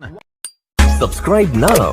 Subscribe now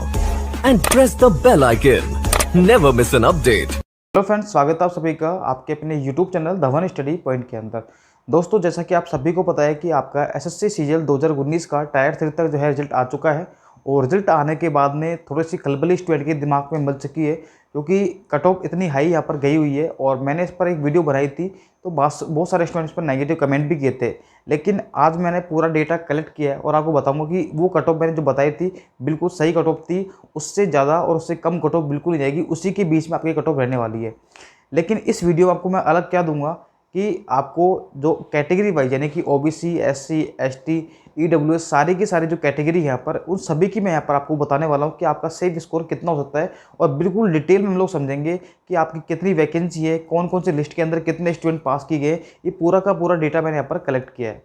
and press the bell icon. Never miss an update. Hello friends, स्वागत है आप सभी का आपके अपने YouTube channel Dhawan study point के अंदर। दोस्तों, जैसा कि आप सभी को पता है कि आपका एसएससी सीजीएल 2019 का टायर 3 तक जो है रिजल्ट आ चुका है। और रिजल्ट आने के बाद में थोड़ी सी खलबली स्टूडेंट के दिमाग में मच चुकी है, क्योंकि कट ऑफ इतनी हाई यहाँ पर गई हुई है। और मैंने इस पर एक वीडियो बनाई थी, तो बहुत सारे स्टूडेंट्स पर नेगेटिव कमेंट भी किए थे। लेकिन आज मैंने पूरा डेटा कलेक्ट किया है और आपको बताऊंगा कि वो कट ऑफ मैंने जो बताई थी बिल्कुल सही कट ऑफ थी। उससे ज़्यादा और उससे कम कट ऑफ बिल्कुल नहीं जाएगी, उसी के बीच में आपकी कट ऑफ रहने वाली है। लेकिन इस वीडियो में आपको मैं अलग क्या दूंगा कि आपको जो कैटेगरी वाइज यानी कि ओबीसी, एससी, एसटी, ईडब्ल्यूएस सारी की सारी जो कैटेगरी है यहाँ पर, उन सभी की मैं यहाँ पर आपको बताने वाला हूँ कि आपका सेफ स्कोर कितना हो सकता है। और बिल्कुल डिटेल में हम लोग समझेंगे कि आपकी कितनी वैकेंसी है, कौन कौन से लिस्ट के अंदर कितने स्टूडेंट पास किए गए। ये पूरा का पूरा डेटा मैंने यहाँ पर कलेक्ट किया है।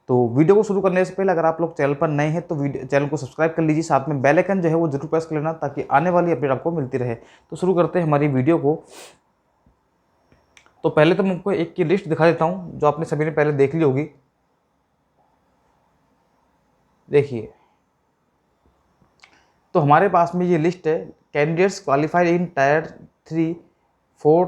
तो वीडियो को शुरू करने से पहले अगर आप लोग चैनल पर नए हैं तो चैनल को सब्सक्राइब कर लीजिए, साथ में बेल आइकन जो है वो जरूर प्रेस कर लेना, ताकि आने वाली अपडेट आपको मिलती रहे। तो शुरू करते हैं हमारी वीडियो को। तो पहले तो मैं आपको एक की लिस्ट दिखा देता हूं जो आपने सभी ने पहले देख ली होगी। देखिए, तो हमारे पास में ये लिस्ट है candidates qualified in tyre 3 4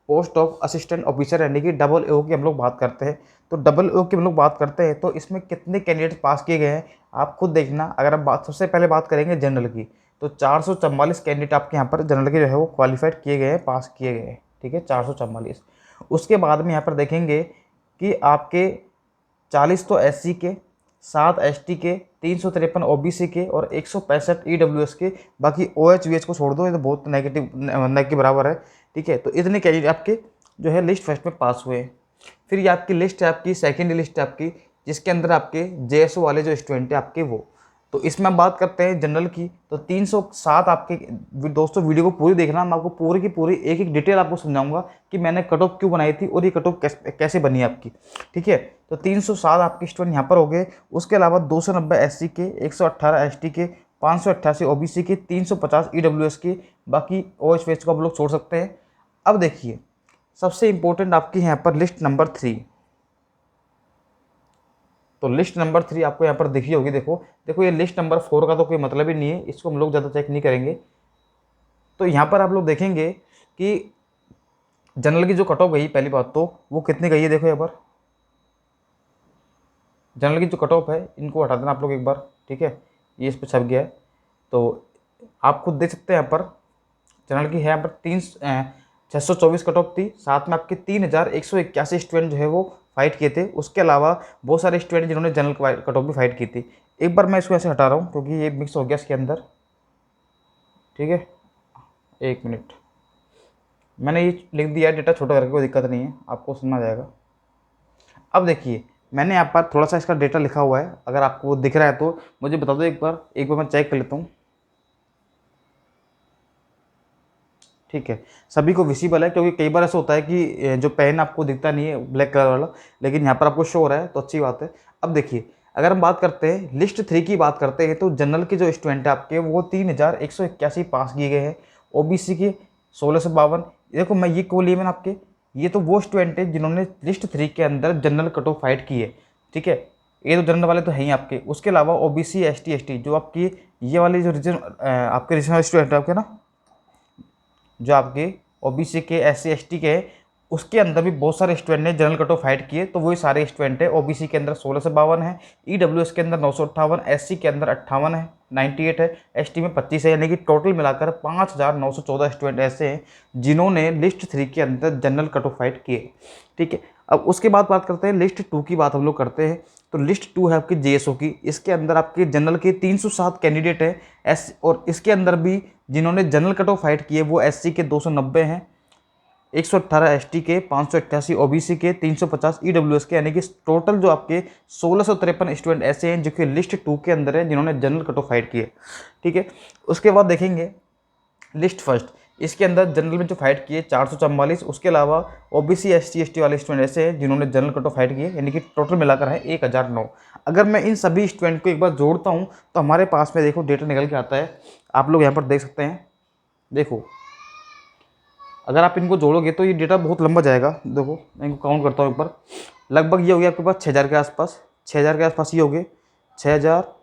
post of assistant officer, यानी कि डबल ओ की हम लोग बात करते हैं। तो डबल ओ की हम लोग बात करते हैं तो इसमें कितने कैंडिडेट्स पास किए गए हैं आप खुद देखना। अगर आप सबसे पहले बात करेंगे जनरल की, तो 444 कैंडिडेट आपके यहाँ पर जनरल के जो है वो क्वालिफाइड किए गए हैं, पास किए गए हैं। ठीक है, 444। उसके बाद में यहाँ पर देखेंगे कि आपके 40 तो एससी के, 7 एसटी के, 353 ओबीसी के और 165 ईडब्ल्यूएस के। बाकी ओएचवीएच को छोड़ दो, ये तो बहुत नेगेटिव न के बराबर है। ठीक है, तो इतने कैंडिडेट आपके जो है लिस्ट फर्स्ट में पास हुए। फिर ये आपकी लिस्ट है, आपकी सेकेंड लिस्ट है आपकी, जिसके अंदर आपके जेएसओ वाले जो स्टूडेंट है आपके वो। तो इसमें हम बात करते हैं जनरल की, तो 307 आपके। दोस्तों वीडियो को पूरी देखना, मैं आपको पूरी की पूरी एक एक डिटेल आपको समझाऊंगा कि मैंने कट ऑफ क्यों बनाई थी और ये कट ऑफ कैसे बनी आपकी। ठीक है, तो 307 आपके स्टूडेंट यहाँ पर हो गए। उसके अलावा 290 एससी के, 118 एसटी के, 588 ओबीसी के, 350 ईडब्ल्यूएस के। बाकी ओएचवीएच को आप लोग छोड़ सकते हैं। अब देखिए, सबसे इंपॉर्टेंट आपकी यहाँ पर लिस्ट नंबर 3। तो लिस्ट नंबर 3 आपको यहाँ पर दिखी होगी। देखो ये लिस्ट नंबर 4 का तो कोई मतलब ही नहीं है, इसको हम लोग ज़्यादा चेक नहीं करेंगे। तो यहाँ पर आप लोग देखेंगे कि जनरल की जो कट ऑफ गई, पहली बात तो वो कितनी गई है। देखो यहाँ पर जनरल की जो कट ऑफ है, इनको हटा देना आप लोग एक बार। ठीक है, ये इस पर छप गया है, तो आप खुद देख सकते हैं। यहाँ पर जनरल की है यहाँ पर 624 कट ऑफ थी। साथ में आपके 3181 स्टूडेंट जो है वो फाइट किए थे। उसके अलावा बहुत सारे स्टूडेंट जिन्होंने जनरल कट ऑफ भी फाइट की थी। एक बार मैं इसको ऐसे हटा रहा हूँ क्योंकि ये मिक्स हो गया इसके अंदर। ठीक है, एक मिनट, मैंने ये लिख दिया है डेटा छोटा करके, कोई दिक्कत नहीं है, आपको समझ आ जाएगा। अब देखिए, मैंने यहाँ पर थोड़ा सा इसका डेटा लिखा हुआ है, अगर आपको वो दिख रहा है तो मुझे बता दो एक बार मैं चेक कर लेता हूँ। ठीक है, सभी को विजिबल है, क्योंकि कई बार ऐसा होता है कि जो पेन आपको दिखता नहीं है ब्लैक कलर वाला, लेकिन यहाँ पर आपको शो हो रहा है, तो अच्छी बात है। अब देखिए, अगर हम बात करते हैं लिस्ट 3 की बात करते हैं, तो जनरल के जो स्टूडेंट है आपके वो 3181 पास किए गए हैं। ओबीसी के 1652। देखो मैं ये को लिए मैंने आपके, ये तो वो स्टूडेंट है जिन्होंने लिस्ट 3 के अंदर जनरल कट ऑफ फाइट की है। ठीक है, ये तो जनरल वाले तो हैं ही आपके। उसके अलावा ओबीसी, एसटी, एसटी जो आपकी ये वाली जो रीजन आपके रीजनल स्टूडेंट है आपके ना, जो आपके ओबीसी के, एससी एसटी के, उसके अंदर भी बहुत सारे स्टूडेंट ने जनरल कट ऑफ फाइट किए। तो वही सारे स्टूडेंट है। ओबीसी के अंदर 1652 है, ईडब्ल्यूएस के अंदर 958, एससी के अंदर 58 है, 98 है, एसटी में 25 है। यानी कि टोटल मिलाकर 5914 स्टूडेंट ऐसे हैं जिन्होंने लिस्ट 3 के अंदर जनरल कट ऑफ फाइट किए। ठीक है, अब उसके बाद बात करते हैं लिस्ट 2 की बात हम लोग करते हैं। तो लिस्ट 2 है आपकी जेएसओ की। इसके अंदर आपके जनरल के 307 कैंडिडेट हैं एस, और इसके अंदर भी जिन्होंने जनरल कट ऑफ फाइट किए वो एससी के 290 हैं, 118 एसटी के, 588 ओबीसी के, 350 ईडब्ल्यूएस के। यानी कि टोटल जो आपके 1653 स्टूडेंट ऐसे हैं जो कि लिस्ट 2 के अंदर है जिन्होंने जनरल कट ऑफ फाइट किए। ठीक है, उसके बाद देखेंगे लिस्ट फर्स्ट। इसके अंदर जनरल में जो फाइट किए 444। उसके अलावा ओबीसी, एसटी, एसटी वाले स्टूडेंट ऐसे हैं जिन्होंने जनरल कट ऑफ फाइट किए, यानी कि टोटल मिलाकर है 1009। अगर मैं इन सभी स्टूडेंट को एक बार जोड़ता हूँ तो हमारे पास में देखो डेटा निकल के आता है। आप लोग यहाँ पर देख सकते हैं। देखो, अगर आप इनको जोड़ोगे तो ये डेटा बहुत लंबा जाएगा। देखो मैं इनको काउंट करता हूँ एक बार, लगभग ये हो गया आपके पास 6000 के आसपास, 6000 के आसपास ये हो गए 6000,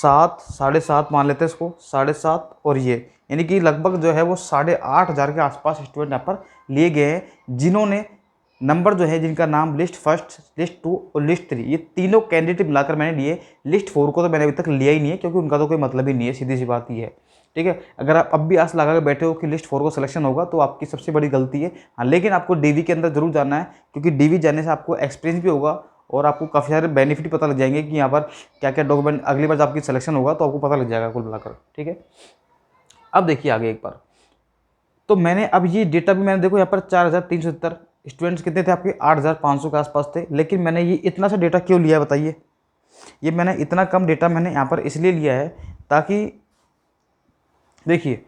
7, 7.5 मान लेते हैं इसको, 7.5 और ये, यानी कि लगभग जो है वो 8,500 के आसपास स्टूडेंट यहाँ पर लिए गए हैं, जिन्होंने नंबर जो है जिनका नाम लिस्ट फर्स्ट, लिस्ट 2 और लिस्ट 3, ये तीनों कैंडिडेट मिलाकर मैंने लिए। लिस्ट 4 को तो मैंने अभी तक लिया ही नहीं है, क्योंकि उनका तो कोई मतलब ही नहीं है, सीधी सी बात ये है। ठीक है, अगर आप अब भी आस लगा के बैठे हो कि लिस्ट 4 को सिलेक्शन होगा तो आपकी सबसे बड़ी गलती है। हाँ, लेकिन आपको डीवी के अंदर जरूर जाना है, क्योंकि डीवी जाने से आपको एक्सपीरियंस भी होगा और आपको काफ़ी सारे बेनिफिट पता लग जाएंगे कि यहाँ पर क्या क्या डॉक्यूमेंट, अगली बार जब आपकी सिलेक्शन होगा तो आपको पता लग जाएगा कुल मिलाकर। ठीक है, अब देखिए आगे एक बार, तो मैंने अब ये डेटा भी मैंने देखो यहाँ पर 4,370 स्टूडेंट्स कितने थे आपके, 8,500 के आसपास थे। लेकिन मैंने ये इतना सा डेटा क्यों लिया बताइए? ये मैंने इतना कम डेटा मैंने यहाँ पर इसलिए लिया है ताकि देखिए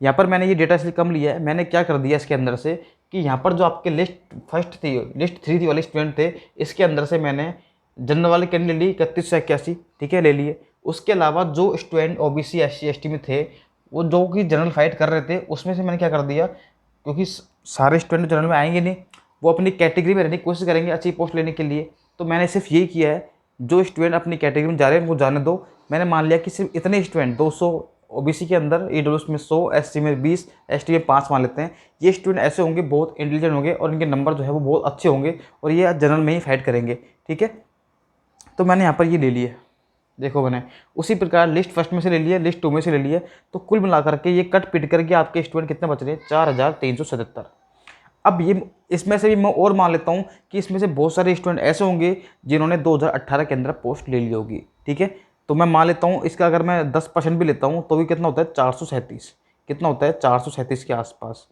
यहाँ पर मैंने ये डेटा इसलिए कम लिया है, मैंने क्या कर दिया इसके अंदर से कि यहाँ पर जो आपके लिस्ट फर्स्ट थी, लिस्ट 3 थी वाले स्टूडेंट थे, इसके अंदर से मैंने जनरल वाले कैंडिडेट ली 3181, ठीक है, ले लिए। उसके अलावा जो स्टूडेंट ओबीसी SC ST में थे, वो जो कि जनरल फाइट कर रहे थे, उसमें से मैंने क्या कर दिया, क्योंकि सारे स्टूडेंट जनरल में आएंगे नहीं, वो अपनी कैटेगरी में रहने की कोशिश करेंगे अच्छी पोस्ट लेने के लिए, तो मैंने सिर्फ यही किया है, जो स्टूडेंट अपनी कैटेगरी में जा रहे हैं वो जाने दो। मैंने मान लिया कि सिर्फ इतने स्टूडेंट 200 ओबीसी के अंदर, ईडब्ल्यूएस में 100, SC में 20, ST में 5 मान लेते हैं, ये स्टूडेंट ऐसे होंगे बहुत इंटेलिजेंट होंगे और इनके नंबर जो है वो बहुत अच्छे होंगे और ये जनरल में ही फाइट करेंगे। ठीक है, तो मैंने यहाँ पर ये ले लिए, देखो मैंने उसी प्रकार लिस्ट फर्स्ट में से ले लिया, लिस्ट 2 में से ले लिया, तो कुल मिलाकर के ये कट पिट करके आपके स्टूडेंट कितने बच रहे हैं, 4,377। अब ये इसमें से भी मैं और मान लेता हूँ कि इसमें से बहुत सारे स्टूडेंट ऐसे होंगे जिन्होंने 2018 के अंदर पोस्ट ले ली होगी। ठीक है, तो मैं मान लेता हूँ इसका अगर मैं 10% भी लेता हूँ तो भी कितना होता है, 437, कितना होता है, 437 के आसपास।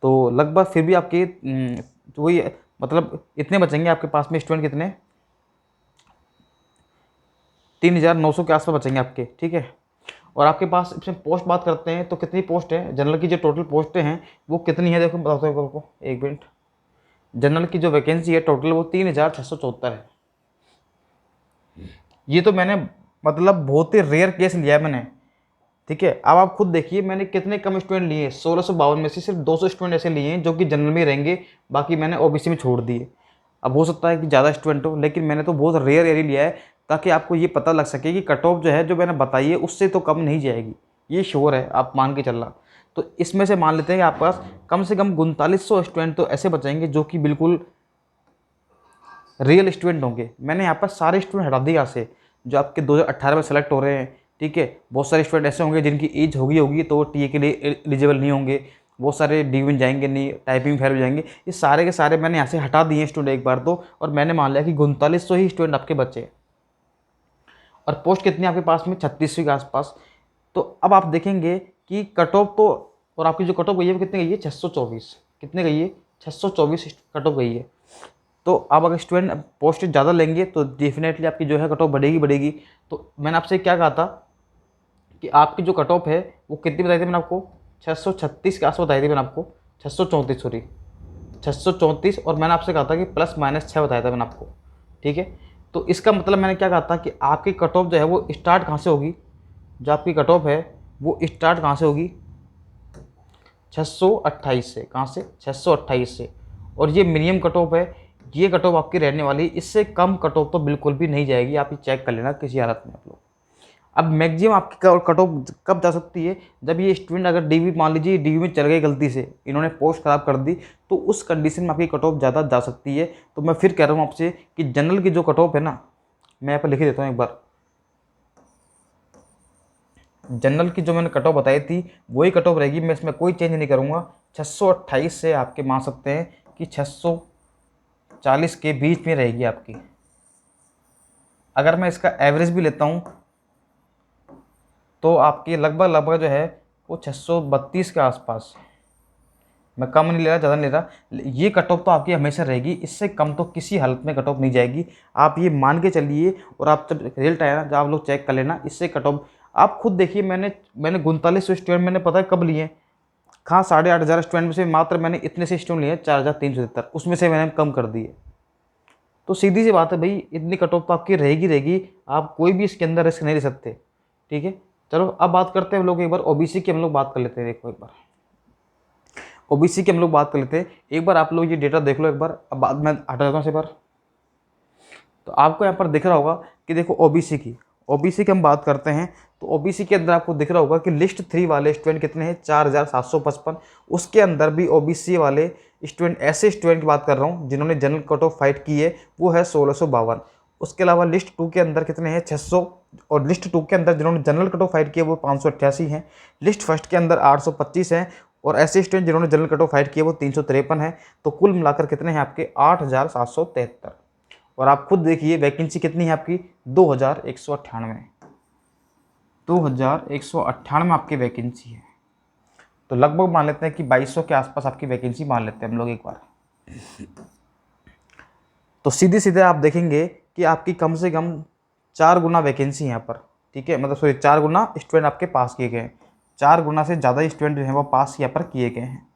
तो लगभग फिर भी आपके तो वही मतलब इतने बचेंगे आपके पास में स्टूडेंट, कितने, 3,900 के आसपास बचेंगे आपके। ठीक है, और आपके पास इसमें पोस्ट बात करते हैं तो कितनी पोस्ट है जनरल की, जो टोटल पोस्टें हैं वो कितनी है, देखो बताता हूँ आपको, एक मिनट। जनरल की जो वैकेंसी है टोटल वो 3,674 है। ये तो मैंने मतलब बहुत ही रेयर केस लिया है मैंने। ठीक है, अब आप खुद देखिए मैंने कितने कम स्टूडेंट लिए हैं, 1652 में से सिर्फ 200 स्टूडेंट ऐसे लिए हैं जो कि जनरल में रहेंगे, बाकी मैंने ओबीसी में छोड़ दिए। अब हो सकता है कि ज़्यादा स्टूडेंट हो, लेकिन मैंने तो बहुत रेयर एरिया लिया है ताकि आपको ये पता लग सके कि कट ऑफ जो है जो मैंने बताई है उससे तो कम नहीं जाएगी, ये श्योर है, आप मान के चलना। तो इसमें से मान लेते हैं कि आपके पास कम से कम 3900 स्टूडेंट तो ऐसे बचेंगे जो कि बिल्कुल रियल स्टूडेंट होंगे। मैंने यहाँ पर सारे स्टूडेंट हटा दिए यहाँ से जो आपके 2018 में सेलेक्ट हो रहे हैं। ठीक है, बहुत सारे स्टूडेंट ऐसे होंगे जिनकी एज होगी तो वो टीए के लिए एलिजिबल नहीं होंगे, बहुत सारे डी में जाएंगे नहीं, टाइपिंग फेल हो जाएंगे, ये सारे के सारे मैंने यहाँ से हटा दिए स्टूडेंट एक बार तो, और मैंने मान लिया कि 3900 ही स्टूडेंट आपके बचे और पोस्ट कितनी आपके पास में, 3600 के आसपास। तो अब आप देखेंगे कि कट ऑफ तो, और आपकी जो कट ऑफ गई है वो कितनी गई है, 624, कितने गई है, 624 कट ऑफ गई है। तो अब अगर स्टूडेंट पोस्ट ज़्यादा लेंगे तो डेफिनेटली आपकी जो है कट ऑफ बढ़ेगी। तो मैंने आपसे क्या कहा था कि आपकी जो कट ऑफ है वो कितनी बताई थी मैंने आपको, 636 के आसपास बताई थी मैंने आपको, 634 सॉरी 634, और मैंने आपसे कहा था कि ±6 बताया था मैंने आपको। ठीक है, तो इसका मतलब मैंने क्या कहा था कि आपकी कट ऑफ जो है वो स्टार्ट कहाँ से होगी, जो आपकी कट ऑफ है वो स्टार्ट कहाँ से होगी, 628 से। कहाँ से, 628 से, और ये मिनिमम कट ऑफ है, ये कट ऑफ आपकी रहने वाली, इससे कम कट ऑफ तो बिल्कुल भी नहीं जाएगी, आप ये चेक कर लेना किसी हालत में आप लोग। अब मैक्सिमम आपकी कट ऑफ कब जा सकती है, जब ये स्टूडेंट अगर डीवी मान लीजिए डीवी में चल गए गलती से, इन्होंने पोस्ट खराब कर दी, तो उस कंडीशन में आपकी कट ऑफ ज़्यादा जा सकती है। तो मैं फिर कह रहा हूँ आपसे कि जनरल की जो कट ऑफ है ना, मैं यहाँ पर लिख देता हूँ एक बार, जनरल की जो मैंने कट ऑफ बताई थी वही कट ऑफ रहेगी, मैं इसमें कोई चेंज नहीं करूँगा। 628 से आपके मान सकते हैं कि 640 के बीच में रहेगी आपकी। अगर मैं इसका एवरेज भी लेता हूँ तो आपकी लगभग जो है वो 632 के आसपास, मैं कम नहीं ले रहा, ज़्यादा नहीं ले रहा, ये कट ऑफ तो आपकी हमेशा रहेगी, इससे कम तो किसी हालत में कट ऑफ नहीं जाएगी, आप ये मान के चलिए। और आप जब रिजल्ट आया ना, जब आप लोग चेक कर लेना, इससे कट ऑफ आप खुद देखिए। मैंने 3900 स्टूडेंट मैंने पता है कब लिए, कहाँ 8,500 स्टूडेंट में से मात्र मैंने इतने से स्टूडेंट लिए 4,370, उसमें से मैंने कम कर दिए। तो सीधी सी बात है भाई, इतनी कट ऑफ तो आपकी रहेगी, आप कोई भी इसके अंदर रिस्क नहीं ले सकते। ठीक है, चलो अब बात करते हैं हम लोग एक बार ओबीसी की, हम लोग बात कर लेते हैं। देखो एक बार ओबीसी की हम लोग बात कर लेते हैं, एक बार आप लोग ये डेटा देख लो एक बार। अब बाद में हटा देता हूँ से बार, तो आपको यहाँ पर दिख रहा होगा कि देखो ओबीसी की हम बात करते हैं तो ओबीसी के अंदर आपको दिख रहा होगा कि लिस्ट 3 वाले स्टूडेंट कितने हैं, 4755। उसके अंदर भी ओबीसी वाले स्टूडेंट, ऐसे स्टूडेंट की बात कर रहा हूँ जिन्होंने जनरल कट ऑफ फाइट की है, वो है 1652। उसके अलावा लिस्ट 2 के अंदर कितने हैं, 600। और लिस्ट 2 के अंदर जिन्होंने जनरल कट ऑफ फाइट किया वो 588 हैं। लिस्ट फर्स्ट के अंदर 825 हैं। और ऐसे स्टूडेंट जिन्होंने जनरल कट ऑफ फाइट किया वो 353 है। तो कुल मिलाकर कितने हैं आपके, 8773। और आप खुद देखिए वैकेंसी कितनी है आपकी, 2198। 2198 आपकी वैकेंसी है। तो लगभग मान लेते हैं कि 2200 के आसपास आपकी वैकेंसी मान लेते हैं हम लोग एक बार। तो सीधे सीधे आप देखेंगे कि आपकी कम से कम 4 गुना वैकेंसी है यहाँ पर, ठीक है, मतलब सॉरी 4 गुना स्टूडेंट आपके पास किए गए हैं। 4 गुना से ज़्यादा स्टूडेंट जो हैं वो पास यहाँ पर किए गए हैं।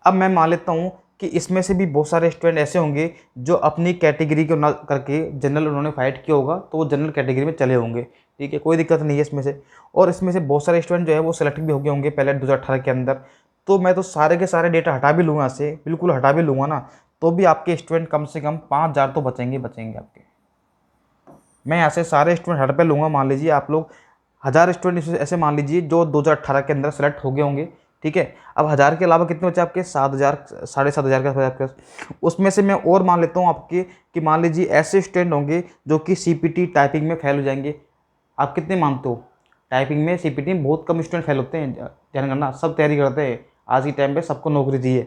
अब मैं मान लेता हूँ कि इसमें से भी बहुत सारे स्टूडेंट ऐसे होंगे जो अपनी कैटेगरी को ना करके जनरल उन्होंने फाइट किया होगा, तो वो जनरल कैटेगरी में चले होंगे, ठीक है, कोई दिक्कत नहीं है इसमें से। और इसमें से बहुत सारे स्टूडेंट जो है वो सेलेक्ट भी हो गए होंगे पहले 2018 के अंदर। तो मैं तो सारे के सारे डेटा हटा भी लूँगा यहाँ से, बिल्कुल हटा भी लूँगा ना, तो भी आपके स्टूडेंट कम से कम 5000 तो बचेंगे आपके। मैं यहाँ से सारे स्टूडेंट हट पे लूँगा, मान लीजिए आप लोग 1000 स्टूडेंट ऐसे मान लीजिए जो 2018 के अंदर सेलेक्ट हो गए होंगे, ठीक है। अब 1000 के अलावा कितने बचे आपके, 7000, 7500 के आसपास आपके। उसमें से मैं और मान लेता हूँ आपके कि मान लीजिए ऐसे स्टूडेंट होंगे जो कि सीपीटी टाइपिंग में फेल हो जाएंगे। आप कितने मानते हो, टाइपिंग में सीपीटी में बहुत कम स्टूडेंट फेल होते हैं, ध्यान करना, सब तैयारी करते हैं, आज के टाइम पे सबको नौकरी चाहिए।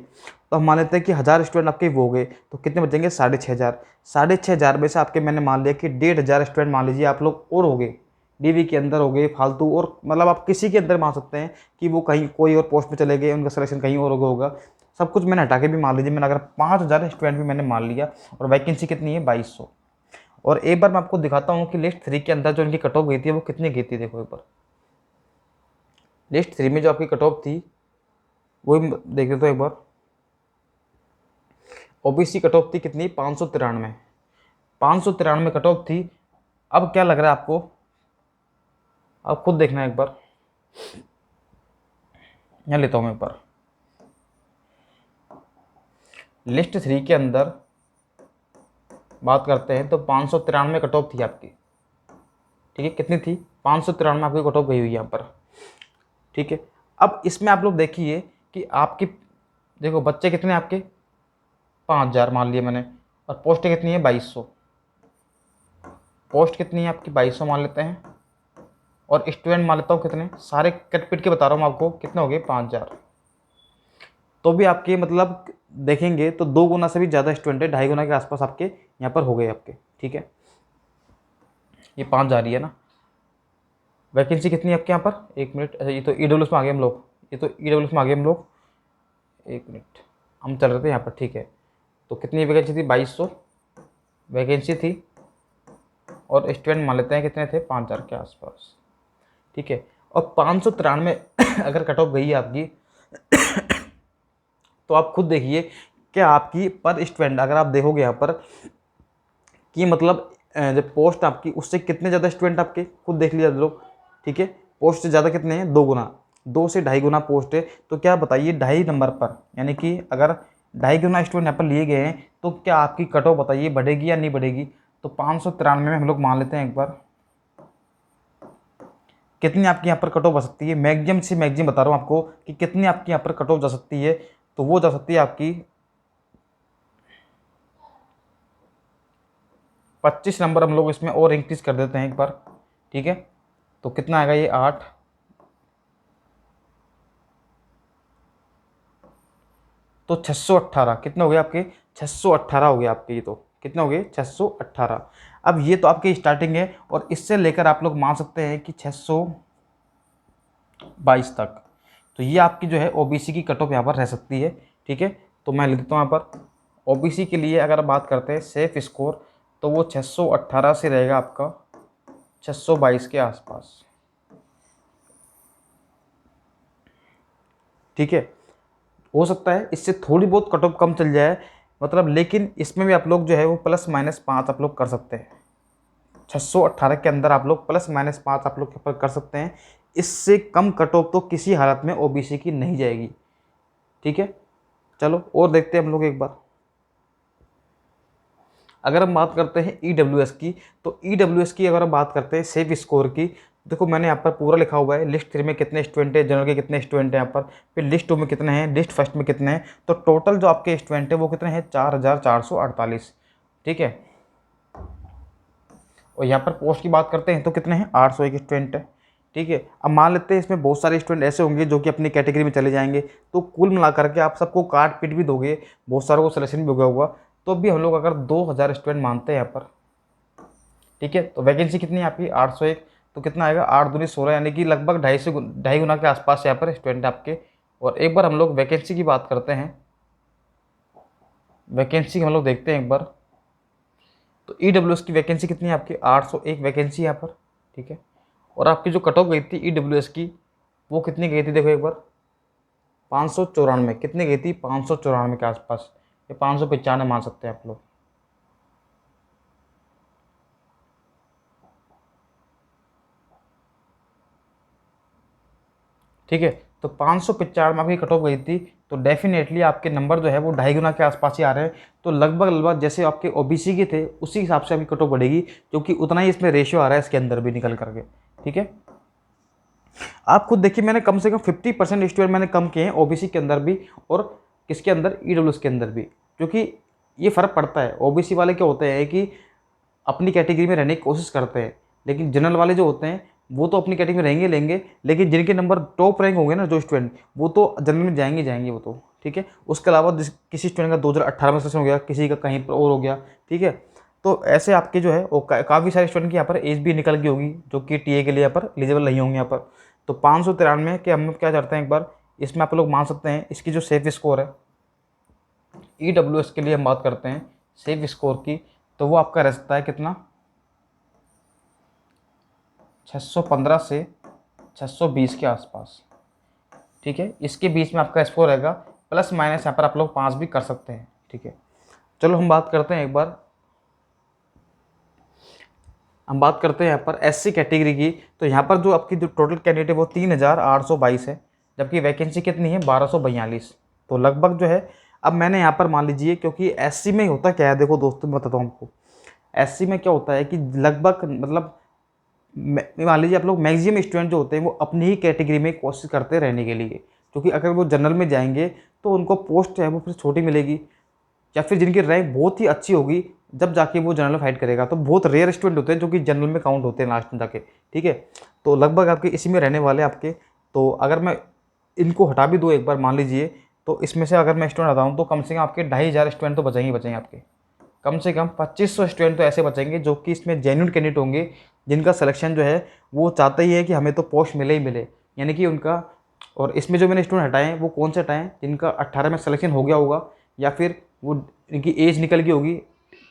तो हम मान लेते हैं कि 1000 स्टूडेंट आपके वो हो गए, तो कितने बचेंगे, 6500। 6500 में से आपके मैंने मान लिया कि 1500 स्टूडेंट मान लीजिए आप लोग और हो गए, डीवी के अंदर हो गए फालतू, और मतलब आप किसी के अंदर मान सकते हैं कि वो कहीं कोई और पोस्ट पे चले गए, उनका सिलेक्शन कहीं और होगा। सब कुछ मैंने हटा के भी मान लीजिए, मैंने अगर 5000 स्टूडेंट भी मैंने मान लिया, और वैकेंसी कितनी है, 2200। और एक बार मैं आपको दिखाता हूँ कि लिस्ट 3 के अंदर जो इनकी कट ऑफ गई थी वो कितनी गई थी। देखो एक बार लिस्ट 3 में जो आपकी कट ऑफ थी वो देख लेते हो एक बार। ओबीसी कट ऑफ थी कितनी, 593। 593 कट ऑफ थी। अब क्या लग रहा है आपको, आप खुद देखना एक बार, यहाँ लेता हूँ मैं एक बार। लिस्ट 3 के अंदर बात करते हैं तो 593 कट ऑफ थी आपकी, ठीक है, कितनी थी, 593 आपकी कट ऑफ गई हुई यहाँ पर, ठीक है। अब इसमें आप लोग देखिए कि आपकी, देखो बच्चे कितने आपके, 5000 मान लिए मैंने, और पोस्ट कितनी है, 2200। पोस्ट कितनी है आपकी, 2200 मान लेते हैं, और स्टूडेंट मान लेता हूँ कितने, सारे कट पिट के बता रहा हूँ आपको, कितने हो गए, 5000। तो भी आपके मतलब देखेंगे तो 2 गुना से भी ज़्यादा स्टूडेंट है, 2.5 गुना के आसपास आपके यहाँ पर हो गए आपके, ठीक है। ये 5 जा रही है ना, वैकेंसी कितनी है आपके यहाँ पर, 1 मिनट, अच्छा ये तो ईडब्ल्यूएस में आ गए हम लोग, ये तो ईडब्ल्यूएस में आ गए हम लोग, 1 मिनट, हम चल रहे थे यहाँ पर, ठीक है। तो कितनी वैकेंसी थी, 2200 वैकेंसी थी, और स्टूडेंट मान लेते हैं कितने थे, 5000 के आसपास, ठीक है। और 593 अगर कट ऑफ गई है आपकी तो आप खुद देखिए कि आपकी पर स्टूडेंट अगर आप देखोगे यहाँ पर कि मतलब जब पोस्ट आपकी उससे कितने ज़्यादा स्टूडेंट आपके, खुद देख लिया लोग, ठीक है। पोस्ट से ज़्यादा कितने हैं, 2 गुना, 2 से 2.5 गुना पोस्ट है। तो क्या बताइए 2.5 नंबर पर, यानी कि अगर 2.5 गुना स्टूडेंट यहाँ पर लिए गए हैं तो क्या आपकी कट ऑफ बताइए बढ़ेगी या नहीं बढ़ेगी। तो 593 में हम लोग मान लेते हैं एक बार, कितनी आपकी यहाँ पर कट ऑफ जा सकती है, मैक्सिमम से मैक्सिमम बता रहा हूँ आपको कि कितनी आपकी यहाँ पर कट ऑफ जा सकती है। तो वो जा सकती है आपकी 25 नंबर, हम लोग इसमें और इंक्रीज कर देते हैं एक बार, ठीक है। तो कितना आएगा ये, 8, तो 618 कितने हो गए आपके, 618 हो गए आपके, ये तो कितने हो गए, 618। अब ये तो आपकी स्टार्टिंग है, और इससे लेकर आप लोग मान सकते हैं कि 622 तक। तो ये आपकी जो है ओबीसी की कट ऑफ यहाँ पर रह सकती है, ठीक है। तो मैं लिख देता हूँ यहाँ पर, ओबीसी के लिए अगर बात करते हैं सेफ स्कोर, तो वो 618 से रहेगा आपका 622 के आसपास, ठीक है। हो सकता है इससे थोड़ी बहुत कट ऑफ कम चल जाए, मतलब, लेकिन इसमें भी आप लोग जो है वो ±5 आप लोग कर सकते हैं। 618 के अंदर आप लोग ±5 आप लोग कर सकते हैं। इससे कम कट ऑफ तो किसी हालत में ओबीसी की नहीं जाएगी, ठीक है। चलो और देखते हैं हम लोग एक बार। अगर हम बात करते हैं EWS की, तो EWS की अगर हम बात करते हैं सेफ स्कोर की, देखो मैंने यहाँ पर पूरा लिखा हुआ है, लिस्ट 3 में कितने स्टूडेंट है, जनरल के कितने स्टूडेंट हैं यहाँ पर, फिर लिस्ट 2 में कितने हैं, लिस्ट फर्स्ट में कितने हैं, तो टोटल जो आपके स्टूडेंट है वो कितने हैं, 4448। ठीक है। और यहाँ पर पोस्ट की बात करते हैं तो कितने हैं, 801 स्टूडेंट है। ठीक है। अब मान लेते हैं इसमें बहुत सारे स्टूडेंट ऐसे होंगे जो कि अपनी कैटेगरी में चले जाएंगे, तो कुल मिला करके आप सबको काट पीट भी दोगे, बहुत सारों को सिलेक्शन भी होगा, तो भी हम लोग अगर 2000 स्टूडेंट मानते हैं यहाँ पर, ठीक है, तो वैकेंसी कितनी है आपकी, 801, तो कितना आएगा, 8 दूनी 16, यानी कि लगभग 2.5 गुना के आसपास यहाँ पर स्टूडेंट आपके। और एक बार हम लोग वैकेंसी की बात करते हैं, वैकेंसी हम लोग देखते हैं एक बार, तो EWS की वैकेंसी कितनी है आपकी, 801 वैकेंसी यहाँ पर। ठीक है। और आपकी जो कट ऑफ गई थी EWS की, वो कितनी गई थी, देखो एक बार, 594, कितनी गई थी, 594 के आसपास, ये 595 मान सकते हैं आप लोग। ठीक है। तो 595 में आपकी कट ऑफ गई थी, तो डेफिनेटली आपके नंबर जो है वो 2.5 गुना के आसपास ही आ रहे हैं, तो लगभग जैसे आपके OBC के थे उसी हिसाब से आपकी कट ऑफ बढ़ेगी, क्योंकि उतना ही इसमें रेशियो आ रहा है इसके अंदर भी निकल करके। ठीक है। आप खुद देखिए, मैंने कम से कम 50% स्टूडेंट मैंने कम किए हैं OBC के अंदर भी और किसके अंदर, EWS के अंदर भी, क्योंकि ये फ़र्क पड़ता है। OBC वाले क्या होते हैं कि अपनी कैटेगरी में रहने की कोशिश करते हैं, लेकिन जनरल वाले जो होते हैं वो तो अपनी कैटेगरी में रहेंगे लेंगे, लेकिन जिनके नंबर टॉप रैंक होंगे ना जो स्टूडेंट, वो तो जनरल में जाएंगे वो तो। ठीक है। उसके अलावा किसी स्टूडेंट का 2018 में सिलेक्शन हो गया, किसी का कहीं पर और हो गया। ठीक है। तो ऐसे आपके जो है वो काफ़ी सारे स्टूडेंट की यहाँ पर एज भी निकल गई होगी, जो कि TA के लिए यहाँ पर एलिजिबल नहीं होंगे यहाँ पर। तो 593 के हम क्या करते हैं एक बार, इसमें आप लोग मान सकते हैं इसकी जो सेफ स्कोर है, EWS के लिए हम बात करते हैं सेफ स्कोर की, तो वो आपका रह सकता है कितना, 615 से 620 के आसपास। ठीक है। इसके बीच में आपका स्कोर रहेगा, प्लस माइनस यहाँ पर आप लोग 5 भी कर सकते हैं। ठीक है। चलो हम बात करते हैं एक बार, हम बात करते हैं यहाँ पर SC कैटेगरी की, तो यहाँ पर जो आपकी जो टोटल कैंडिडेट है वो 3822 है, जबकि वैकेंसी कितनी है, 1242। तो लगभग जो है, अब मैंने यहाँ पर मान लीजिए, क्योंकि SC में होता क्या है, देखो दोस्तों मैं बताता हूँ आपको, SC में क्या होता है कि लगभग मतलब मान लीजिए आप लोग मैक्सिमम स्टूडेंट जो होते हैं वो अपनी ही कैटेगरी में कोशिश करते हैं रहने के लिए, क्योंकि अगर वो जनरल में जाएंगे तो उनको पोस्ट है वो फिर छोटी मिलेगी, या फिर जिनकी रैंक बहुत ही अच्छी होगी जब जाके वो जनरल में फाइट करेगा, तो बहुत रेयर स्टूडेंट होते हैं जो कि जनरल में काउंट होते हैं लास्ट में जाके। ठीक है। तो लगभग आपके इसी में रहने वाले आपके, तो अगर मैं इनको हटा भी दूँ एक बार मान लीजिए, तो इसमें से अगर मैं स्टूडेंट हटाऊँ तो कम से कम आपके 2500 स्टूडेंट तो बचेंगे आपके, कम से कम 2500 स्टूडेंट तो ऐसे बचेंगे जो कि इसमें जेन्युइन कैंडिडेट होंगे, जिनका सिलेक्शन जो है वो चाहते ही है कि हमें तो पोस्ट मिले ही मिले, यानी कि उनका। और इसमें जो मैंने स्टूडेंट हटाए हैं वो कौन से हटाए हैं, जिनका 18 में सिलेक्शन हो गया होगा, या फिर वो इनकी एज निकल गई होगी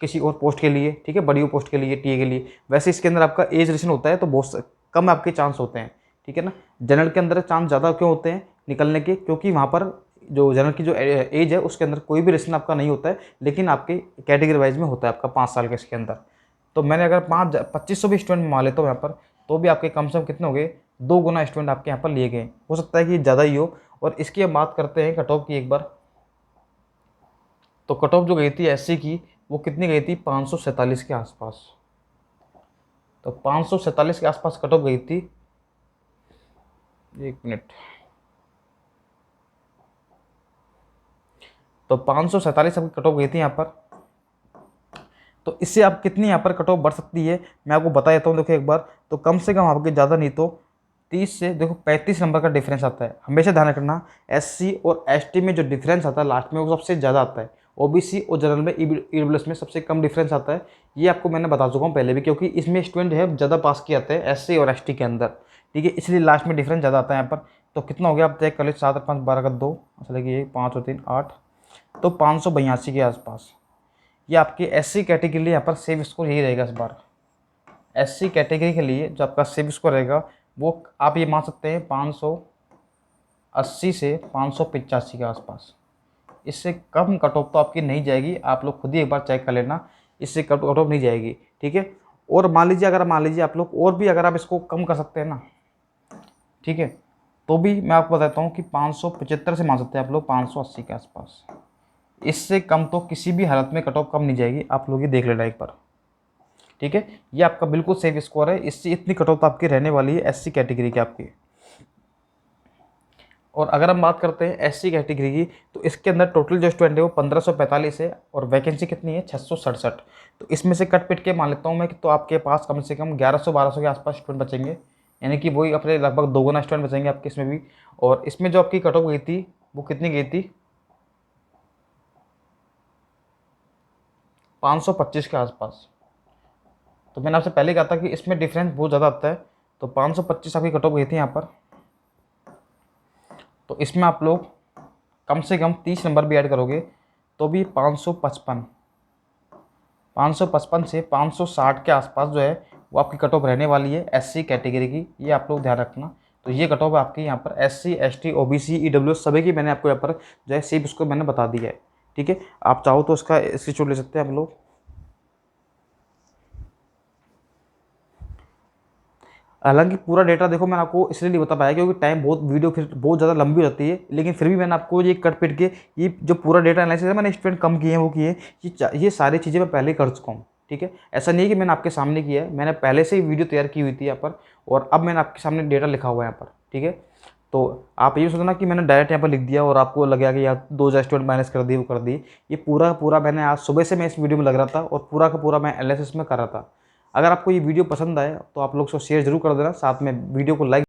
किसी और पोस्ट के लिए। ठीक है। बड़ी पोस्ट के लिए, TA के लिए। वैसे इसके अंदर आपका एज रिलेशन होता है तो बहुत कम आपके चांस होते हैं। ठीक है ना। जनरल के अंदर चांस ज़्यादा क्यों होते हैं निकलने के, क्योंकि वहाँ पर जो जनरल की जो एज है उसके अंदर कोई भी रिलेशन आपका नहीं होता है, लेकिन आपके कैटेगरी वाइज में होता है आपका 5 साल के इसके अंदर। तो मैंने अगर 2500 भी स्टूडेंट मान लेता हूँ यहाँ पर, तो भी आपके कम से कम कितने हो गए, 2 गुना स्टूडेंट आपके यहाँ पर लिए गए। हो सकता है कि ज़्यादा ही हो। और इसकी हम बात करते हैं कट ऑफ की एक बार, तो कट ऑफ जो गई थी SC की वो कितनी गई थी, 547 के आसपास। तो 547 के आसपास कट ऑफ गई थी, एक मिनट, तो 547 आपकी कट ऑफ गई थी यहाँ पर। तो इससे आप कितनी यहाँ पर कट ऑफ बढ़ सकती है मैं आपको बता देता हूँ। देखो एक बार, तो कम से कम आपके ज़्यादा नहीं तो 30 से देखो 35 नंबर का डिफरेंस आता है। हमेशा ध्यान रखना, SC और ST में जो डिफरेंस आता है लास्ट में वो सबसे ज़्यादा आता है। OBC और जनरल में EWS में सबसे कम डिफरेंस आता है। ये आपको मैंने बता चुका हूँ पहले भी, क्योंकि इसमें स्टूडेंट जो है ज़्यादा पास किए आते हैं SC और ST के अंदर। ठीक है। इसलिए लास्ट में डिफरेंस ज़्यादा आता है यहाँ पर। तो कितना हो गया आप चेक कर लीजिए, 7 और 5 12 का 2, अच्छा लगे 5 और 3 8, तो 582 के आसपास। ये आपकी SC कैटेगरी के लिए यहाँ पर सेफ स्कोर यही रहेगा इस बार। SC कैटेगरी के लिए जो आपका सेफ स्कोर रहेगा वो आप ये मान सकते हैं 580 से 585 के आसपास। इससे कम कट ऑफ तो आपकी नहीं जाएगी, आप लोग खुद ही एक बार चेक कर लेना, इससे कट ऑफ नहीं जाएगी। ठीक है। और मान लीजिए अगर आप लोग और भी अगर आप इसको कम कर सकते हैं ना, ठीक है, तो भी मैं आपको बताता हूँ कि 575 से मान सकते हैं आप लोग 580 के आसपास। इससे कम तो किसी भी हालत में कट ऑफ कम नहीं जाएगी, आप लोग ये देख लेना एक बार, ठीक है। ये आपका बिल्कुल सेफ स्कोर है, इससे इतनी कट ऑफ तो आपकी रहने वाली है एससी कैटेगरी की आपकी। और अगर हम बात करते हैं एससी कैटेगरी की, तो इसके अंदर टोटल जो स्टूडेंट है वो 1545 है और वैकेंसी कितनी है 667। तो इसमें से कट पिट के मान लेता हूँ मैं कि तो आपके पास कम से कम 1100-1200 के आसपास स्टूडेंट बचेंगे, यानी कि वही अपने लगभग दोगुना स्टूडेंट बचेंगे आपके इसमें भी। और इसमें जो आपकी कट ऑफ गई थी वो कितनी गई थी, 525 के आसपास। तो मैंने आपसे पहले कहा था कि इसमें डिफरेंस बहुत ज़्यादा आता है। तो 525 आपकी कट ऑफ गई थी यहाँ पर। तो इसमें आप लोग कम से कम 30 नंबर भी ऐड करोगे तो भी 555 से 560 के आसपास जो है वो आपकी कट ऑफ रहने वाली है एससी कैटेगरी की, ये आप लोग ध्यान रखना। तो ये कट ऑफ आपकी यहाँ पर एससी, एसटी, ओबीसी, ईडब्ल्यूएस सभी की मैंने आपको यहाँ पर जो है सिर्फ उसको मैंने बता दिया है, ठीक है। आप चाहो तो उसका स्क्रीनशॉट ले सकते हैं हम लोग। हालांकि पूरा डेटा देखो मैंने आपको इसलिए नहीं बता पाया क्योंकि टाइम बहुत, वीडियो फिर बहुत ज़्यादा लंबी हो जाती है, लेकिन फिर भी मैंने आपको ये कट पिट के ये जो पूरा डेटा एनालिसिस है मैंने स्टूडेंट कम किए हैं वो किए, ये सारी चीज़ें मैं पहले ही कर चुका हूँ, ठीक है। ऐसा नहीं है कि मैंने आपके सामने किया है, मैंने पहले से ही वीडियो तैयार की हुई थी यहाँ पर और अब मैंने आपके सामने डेटा लिखा हुआ है यहाँ पर, ठीक है। तो आप ये सोचना कि मैंने डायरेक्ट यहाँ पर लिख दिया और आपको लगेगा कि यार 2000 स्टूडेंट माइनस कर दिए वो कर दिए। ये पूरा पूरा मैंने आज सुबह से मैं इस वीडियो में लग रहा था और पूरा का पूरा मैं एनालिसिस में कर रहा था। अगर आपको ये वीडियो पसंद आए तो आप लोग उसको शेयर जरूर कर देना, साथ में वीडियो को लाइक